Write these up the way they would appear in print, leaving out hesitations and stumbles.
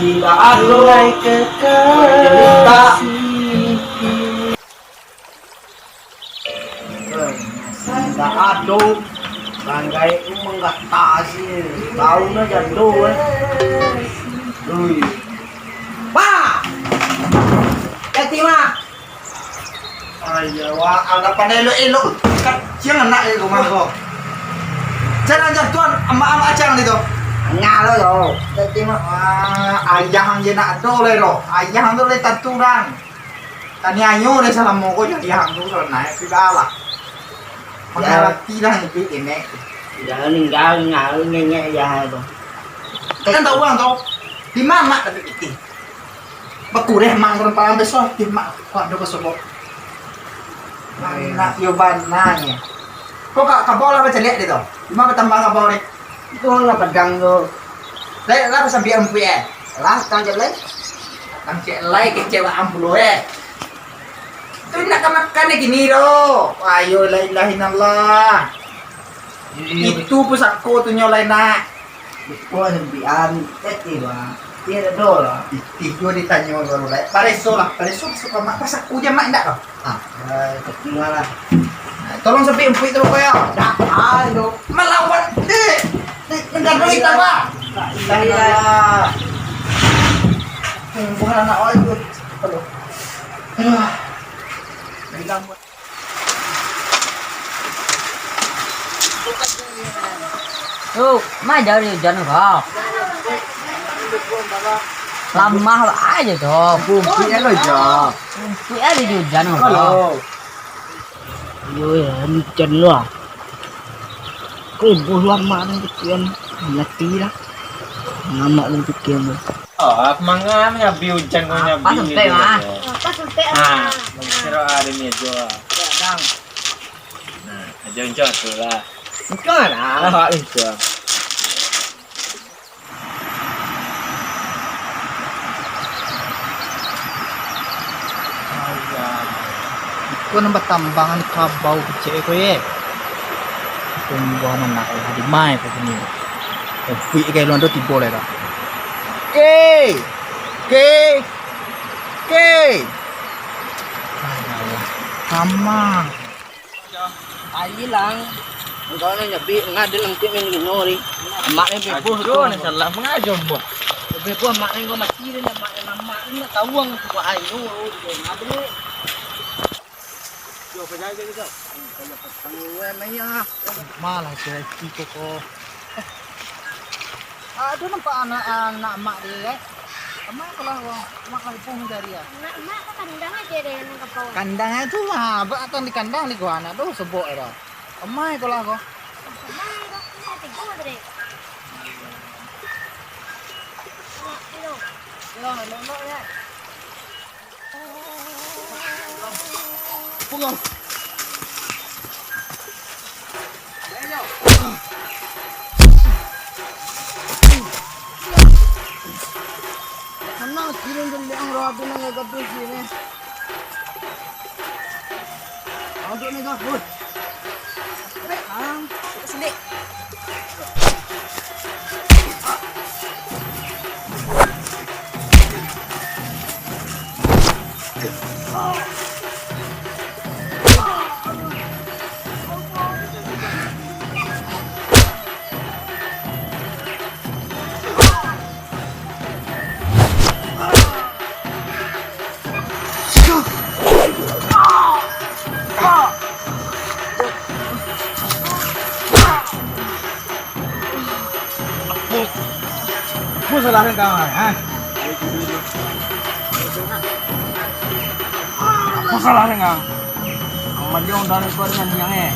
Tidak ada kekasih. Tidak ada Banggai umang gak tasih tahu na jando Uy Pa Katima Ayawa agak panelo-elo kacang anak itu rumah ko jangan jatuhan ama-ama acang dito ngalo yo Katima ayah ang jenak do le ro ayah ang do le taturan tanyayo le sa mo ko ayah ang do so na pigala Mengalami lah itu ini. Jangan ninggal ngenye ya itu. Kan tahu uang tau. Di mana tapi itu. Bakureh mangron palang besok di mak kok do kesobo. Mana yo bananya. Kok kak bola baca lihat itu. Di mana tambang kabol ni? Itu nggak pedang tuh. Lah sampai ampu ya. Lah tang jelek. Tang jelek kecewa ampu eh. Itu nak makan gini loh. Ayo la ilaha illallah. Itu pusatku tuh nyolai nak. Itu hembian teti lah. Dia dola. Itu ditanya orang lain. Pareso suka mak pasakku dia mak ndak loh. Ketinggalan. Tolong sampai empuk itu kaya. Dah, ayo melawan deh. Negara kita pak. Iya. Bukan anak orang itu. Aduh. Tuh, mah dari hujan kok. Lama aja tuh. Bukti lo jo. Bukti ada di hujan kok. Yo ya, hujan lu ah. Kau lama nih kian, mati lah. Lama nih kian. Oh, mangan nyabi hujan ko nyabi. Pas sampai mah. Ah, magsiro ada medyo. Dang. Nah, ajon-jon lah. Ikaw na. Ah, itu. Ko nang batambangan kabaw kecil ko ye. Kung buwan na ako di mai ko ni. Fui kay londo ti boleh dah. Ke. Sama. Ali lang. Ikaw na nyabi ngadil ang timin ginori. Mak ni bepo Ajon, salah mengajon bo. bepo mak ni ko masira na mak ni tawang ko ayo ngadil. Yo pajay dito. Panguwe maya. Malah kay kiko ko. Doon ang anak mak dia. Amak kalau mak pun dari ya. Mak kandang aja deh yang kapawan. Kandangnya itu mah, atau di kandang di gua anak tuh sebok era. Amak kalau aku. Mak itu mati gua deh. Lo ya. Pungong. Mana kirim ke yang roda nang gaduh sini. Aduh ni gabut. Sini. Mo salahin ka ha. Mo salahin ka. Ang madyong dali ko rin niya eh.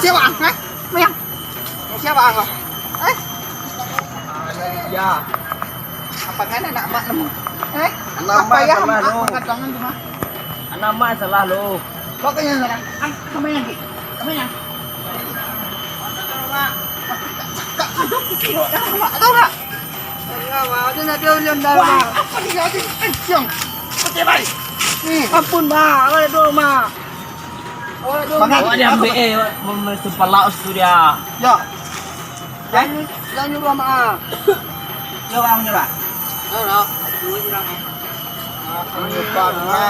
Siapa? Hah? Mayang. Siapa kau? Ya. Apa kan anak mak nemu? Apa ya? Makatangan tu mah. Nama selalu. Kau kaya nak? Kami yang ki. Kami yang. Tahu tak? Enggak mau, dia nak dia ulian dah. Wah, apa ni kau ni? Anjing. Okey baik. Ni. Ampun mak, awak dulu mak. Awak dulu. Mangat. Awak dia ambil memecupal laos tu dia. Ya. Jangan nyuruh mak. Ya bang ni lah. Tahu. Dua orang. Lupa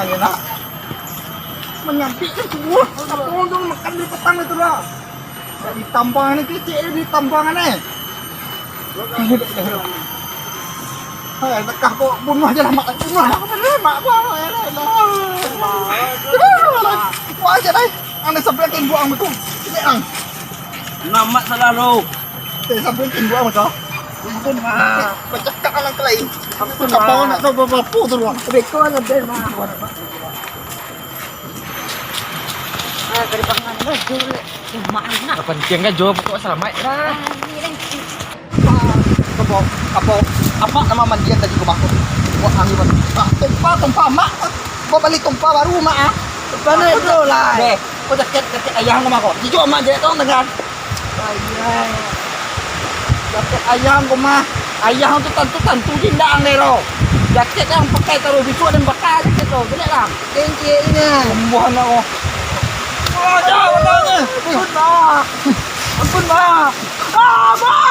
ni nak. Menyampaikan semua. Kapung tu makan di petang itu lah. Di tambangan ni kecil di tambangan ni. Hai, tekah kau bunuh aja lah mak. Bunuh lah. Mak gua. Gua aja dah. Anda sampai kin buang betul. Jangan. Nama selalu. Sampai kin buang betul. Ampun mak. Bercakap alang kelai. Ampun kapal nak tahu berapa tu ruang. Beko ada bel mak. Keribangan dah jule. Mak nak. Penting kan Jo pokok selamat lah. Kapal. Apa nama mandian tadi kau bakut? Buat angin baru. Tumpah mak. Kau balik tumpah baru mak ah. Mana tu lah. Deh, kau jaket ayah kau mak kau. Jujur mak je tahu dengan. Ayah. Jaket ayah kau mah. Ayah tu tentu dindang nero. Jaket yang pakai taruh bisu dan bakar jaket tu. Benar lah. Kenci ini. Pembuahan aku. Oh, jauh namanya. Ampun mak. Ampun mak. Ah mak.